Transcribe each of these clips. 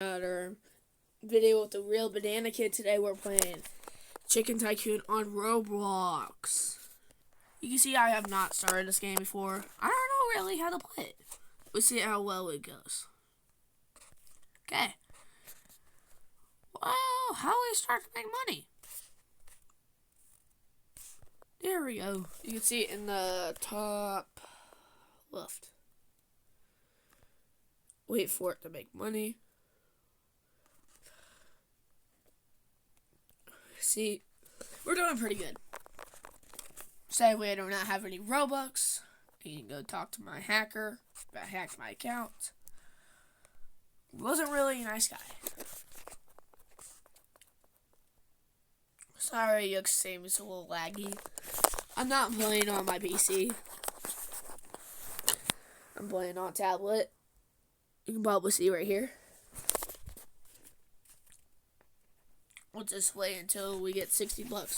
Another video with the real banana kid. Today we're playing Chicken Tycoon on Roblox. You can see I have not started this game before. I don't know really how to play it. We'll see how well it goes. Okay. Well, how do we start to make money? There we go. You can see it in the top left. Wait for it to make money. See, we're doing pretty good. Sadly, I do not have any Robux. You can go talk to my hacker. I hacked my account. Wasn't really a nice guy. Sorry, you see it's a little laggy. I'm not playing on my PC. I'm playing on tablet. You can probably see right here. We'll just wait until we get 60 bucks.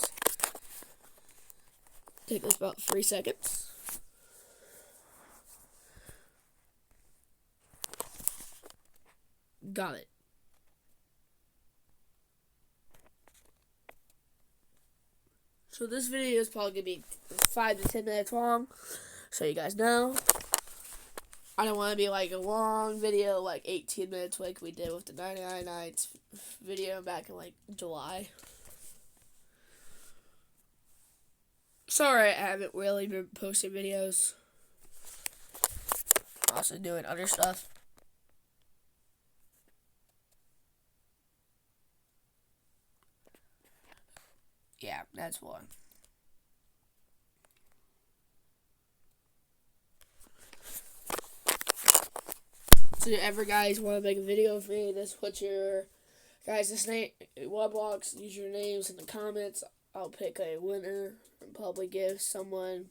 Take us about 3 seconds. Got it. So this video is probably going to be 5 to 10 minutes long, so you guys know. I don't want to be like a long video, like 18 minutes like we did with the 99 nights video back in like July. Sorry I haven't really been posting videos. I'm also doing other stuff. Yeah, that's why. So if you ever guys want to make a video of me, just put your guys' name, Roblox, use your names in the comments. I'll pick a winner and probably give someone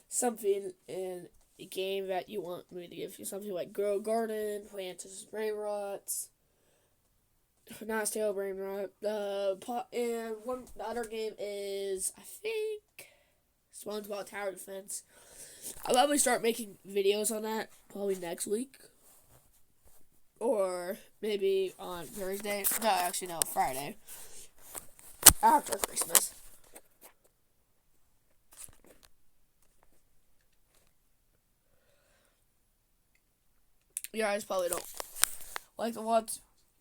something in a game that you want me to give you. Something like Grow a Garden, Plantis Brain Rots, not Stale Brain Rot. And the other game is, I think, SpongeBob Tower Defense. I'll probably start making videos on that probably next week. Or maybe on Thursday. No, actually, no, Friday. After Christmas. You guys probably don't like to watch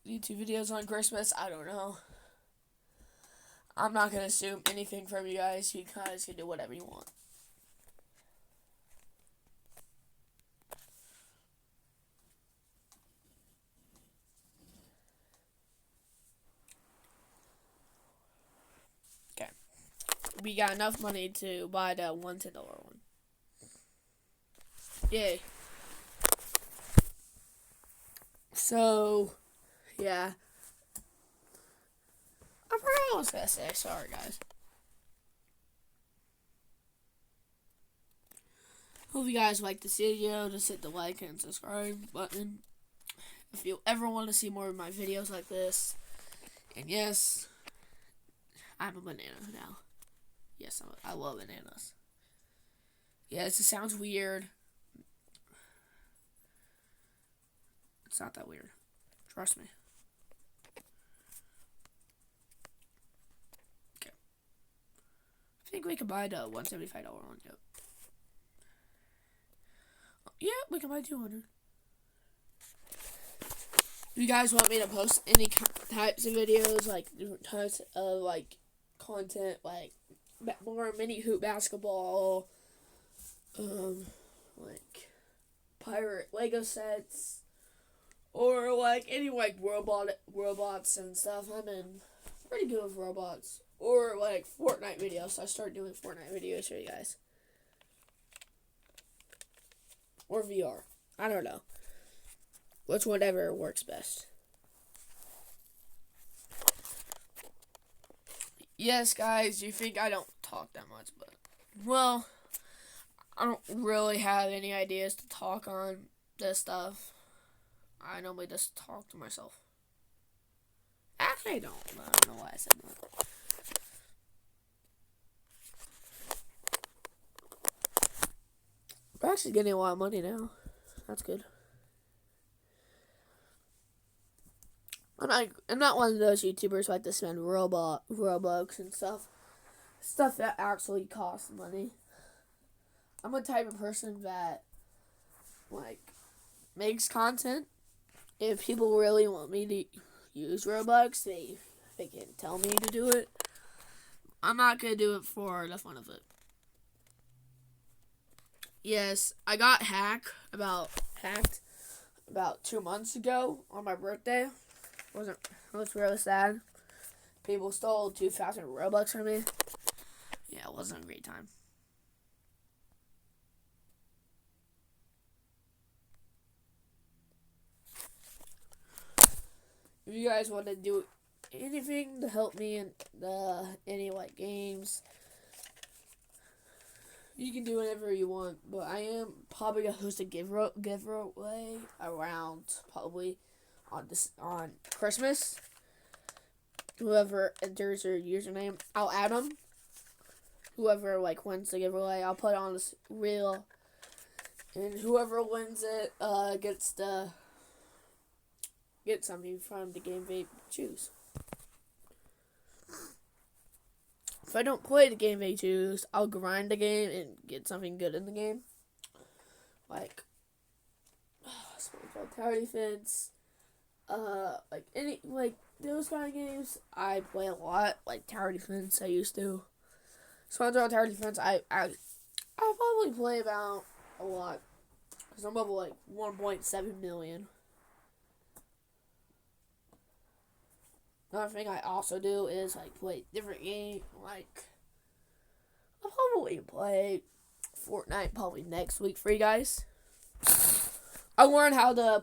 YouTube videos on Christmas. I don't know. I'm not going to assume anything from you guys. You guys can do whatever you want. We got enough money to buy the $1 $10 one. Yay. So, yeah. I forgot what I was going to say. Sorry, guys. Hope you guys like this video. Just hit the like and subscribe button. If you ever want to see more of my videos like this. And yes, I'm a banana now. Yes, I love bananas. Yes, it sounds weird. It's not that weird. Trust me. Okay. I think we can buy the $175 one. Yep. Yeah, we can buy 200. If you guys want me to post any types of videos, like different types of like content, like more mini hoop basketball, like pirate Lego sets, or like any like robots and stuff. I'm in pretty good with robots, or like Fortnite videos. So I start doing Fortnite videos for you guys, or VR. I don't know. Whatever works best. Yes, guys, you think I don't talk that much, but, well, I don't really have any ideas to talk on this stuff. I normally just talk to myself. Actually, I don't. I don't know why I said that. We're actually getting a lot of money now. That's good. I'm not one of those YouTubers who like to spend Robux and stuff that actually costs money. I'm a type of person that like makes content. If people really want me to use Robux, they can tell me to do it. I'm not gonna do it for the fun of it. Yes, I got hacked about 2 months ago on my birthday. It was really sad. People stole 2,000 Robux from me. Yeah, it wasn't a great time. If you guys want to do anything to help me in any like games, you can do whatever you want. But I am probably gonna host a giveaway around probably on Christmas. Whoever enters their username, I'll add them. Whoever like wins the giveaway, I'll put on this reel, and whoever wins it gets to get something from the game they choose. If I don't play the game they choose, I'll grind the game and get something good in the game. Like something called Tower Defense. Like those kind of games I play a lot. Like Tower Defense, I used to. SpongeBob Tower Defense, I probably play about a lot. Because I'm level like 1.7 million. Another thing I also do is like play different games. Like I'll probably play Fortnite probably next week for you guys. I learned how to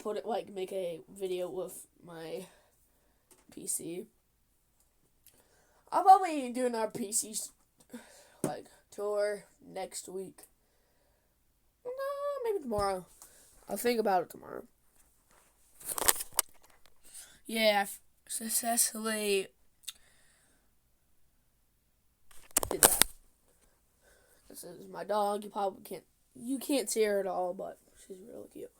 make a video with my PC. I'll probably do another PC tour next week. No, maybe tomorrow. I'll think about it tomorrow. Yeah, I've successfully did that. This is my dog. You can't see her at all, but she's really cute.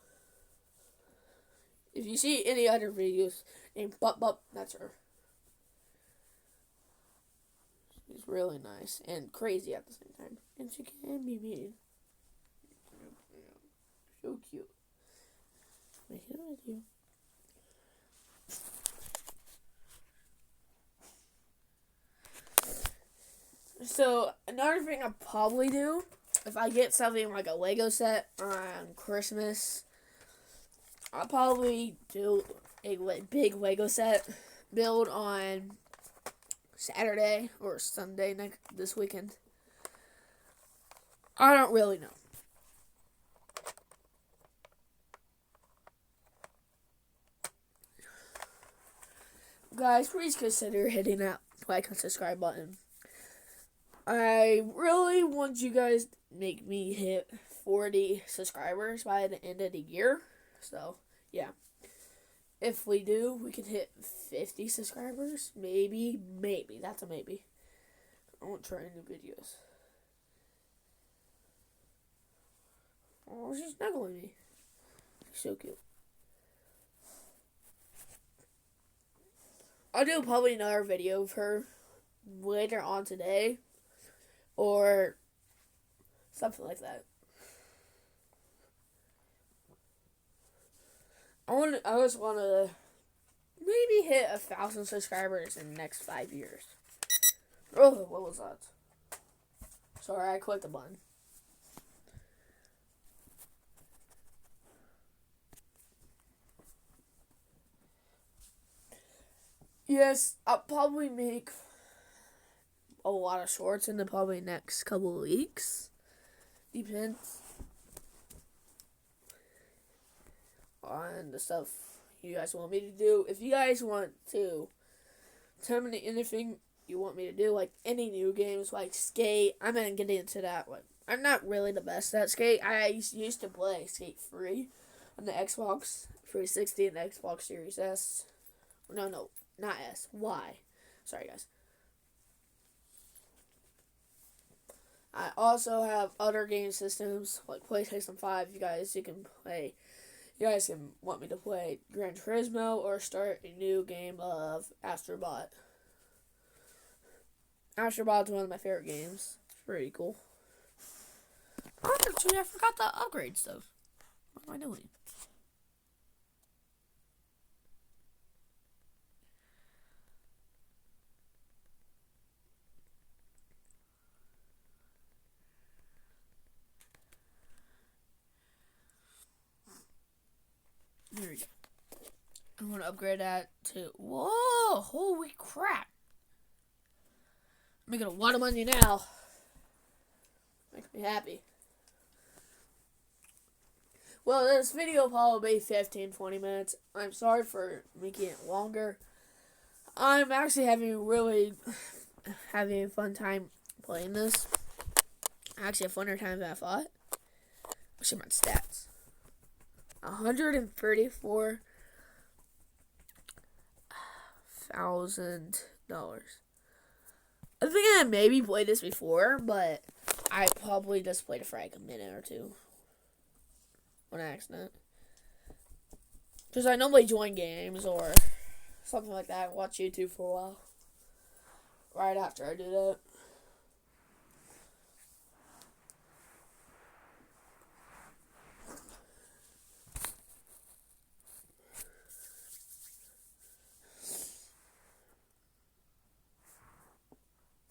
If you see any other videos named Bup, that's her. She's really nice and crazy at the same time. And she can be mean. So cute. Make it with you. So, another thing I'll probably do, if I get something like a Lego set on Christmas, I'll probably do a big Lego set build on Saturday or Sunday this weekend. I don't really know. Guys, please consider hitting that like and subscribe button. I really want you guys to make me hit 40 subscribers by the end of the year. So, yeah. If we do, we can hit 50 subscribers. Maybe. That's a maybe. I won't try new videos. Oh, she's snuggling me. She's so cute. I'll do probably another video of her later on today. Or something like that. I just want to maybe hit 1,000 subscribers in the next 5 years. Oh, what was that? Sorry, I clicked the button. Yes, I'll probably make a lot of shorts in the probably next couple of weeks. Depends on the stuff you guys want me to do. If you guys want to tell me anything you want me to do, like any new games, like Skate, I'm gonna get into that one. I'm not really the best at Skate. I used to play Skate 3 on the Xbox 360 and the Xbox Series S. No, not S. Y. Sorry, guys. I also have other game systems like PlayStation 5. You can play You guys can want me to play Gran Turismo or start a new game of Astrobot. Astrobot's one of my favorite games. It's pretty cool. Oh, actually, I forgot to upgrade stuff. What am I doing? Here we go. I'm going to upgrade that to... Whoa! Holy crap! I'm making a lot of money now. Makes me happy. Well, this video will probably be 15-20 minutes. I'm sorry for making it longer. I'm actually having a fun time playing this. Actually, a funner time than I thought. What's my stats? $134,000. I think I maybe played this before, but I probably just played it for like a minute or two. On accident. Because I normally join games or something like that. Watch YouTube for a while. Right after I do that.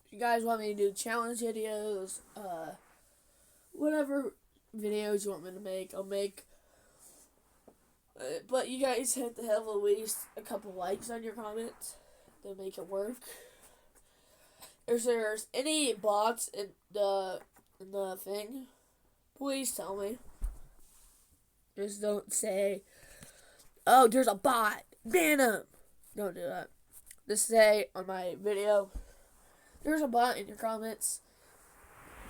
If you guys want me to do challenge videos, whatever videos you want me to make, I'll make. But you guys have to have at least a couple likes on your comments to make it work. If there's any bots in the thing, please tell me. Just don't say, "Oh, there's a bot, ban him." Don't do that. Just say on my video, "There's a bot in your comments.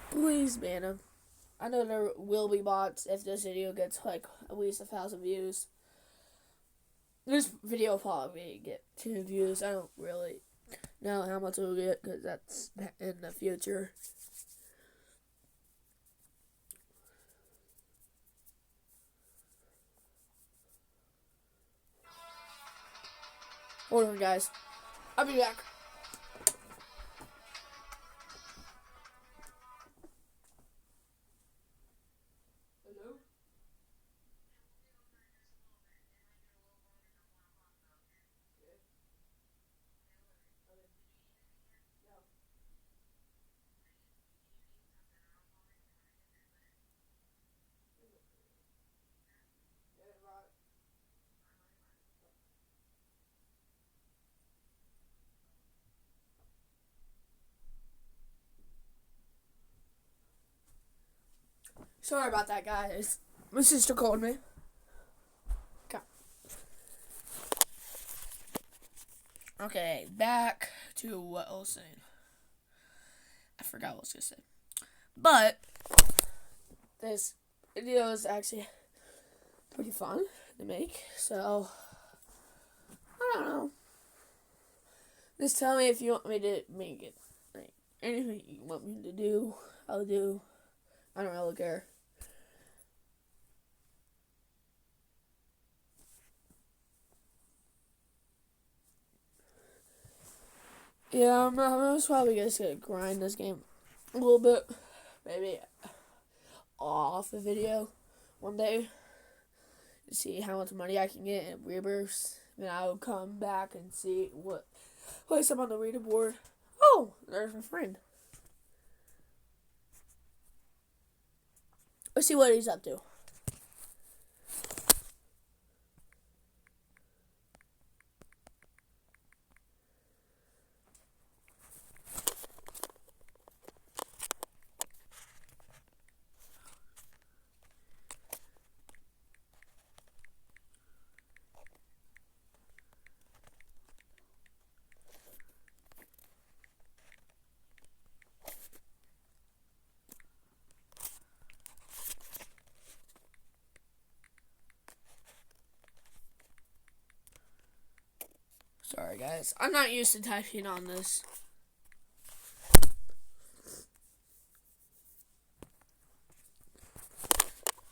Please ban him." I know there will be bots if this video gets like at least 1,000 views. This video will probably get 2 views. I don't really know how much it will get because that's in the future. Hold on, guys. I'll be back. Hello? Sorry about that, guys. My sister called me. Okay, back to what I was saying. I forgot what I was going to say. But this video is actually pretty fun to make. So, I don't know. Just tell me if you want me to make it. Like, anything you want me to do, I'll do. I don't really care. Yeah, I'm most probably just gonna grind this game a little bit. Maybe off the video one day to see how much money I can get in rebirths. Then I'll come back and see what place I'm on the leaderboard. Oh, there's my friend. Let's see what he's up to. Sorry, guys. I'm not used to typing on this.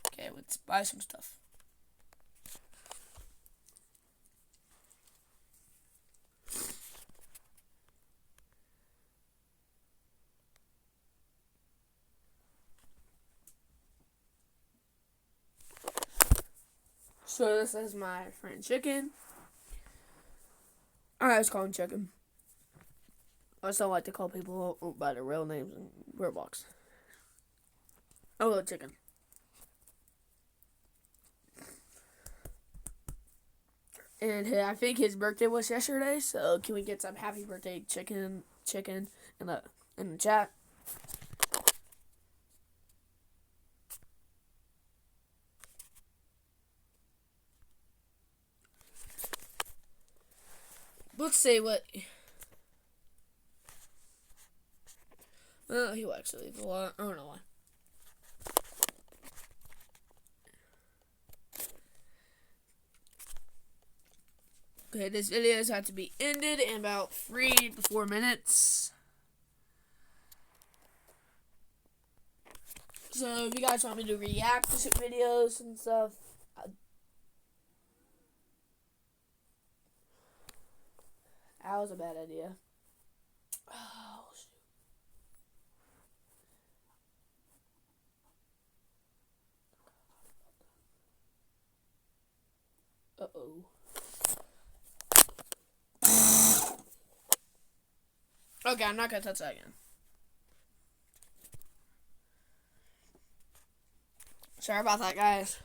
Okay, let's buy some stuff. So this is my friend Chicken. I always call him Chicken. I also like to call people by their real names in Roblox. Oh, Chicken. And I think his birthday was yesterday, so can we get some happy birthday chicken in the chat? Let's see what. Well, he will actually leave a lot. I don't know why. Okay, this video has had to be ended in about 3 to 4 minutes. So if you guys want me to react to some videos and stuff, that was a bad idea. Oh, shoot. Uh-oh. Okay, I'm not gonna touch that again. Sorry about that, guys.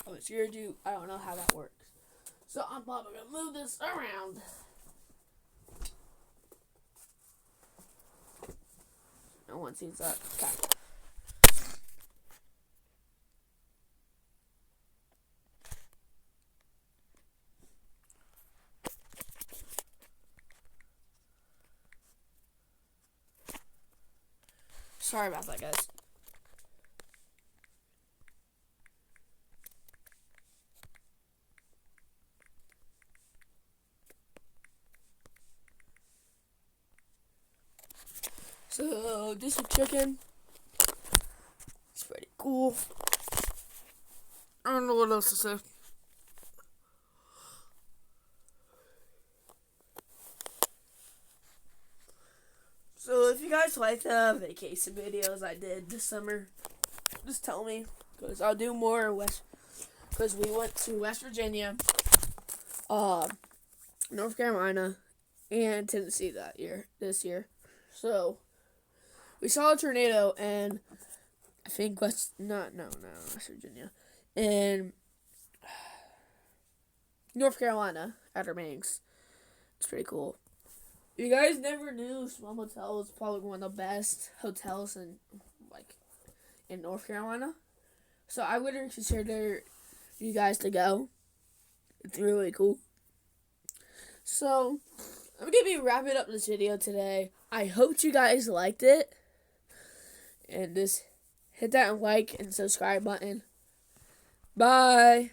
I was here to. I don't know how that works. So I'm probably gonna move this around. No one sees that. Okay. Sorry about that, guys. So this is Chicken. It's pretty cool. I don't know what else to say. So if you guys like the vacation videos I did this summer, just tell me, because I'll do more because we went to West Virginia, North Carolina, and Tennessee this year. So we saw a tornado, and I think West Virginia, and North Carolina, Outer Banks. It's pretty cool. You guys never knew Swim Hotel was probably one of the best hotels in North Carolina. So I would consider you guys to go. It's really cool. So I'm gonna be wrapping up this video today. I hope you guys liked it. And just hit that like and subscribe button. Bye.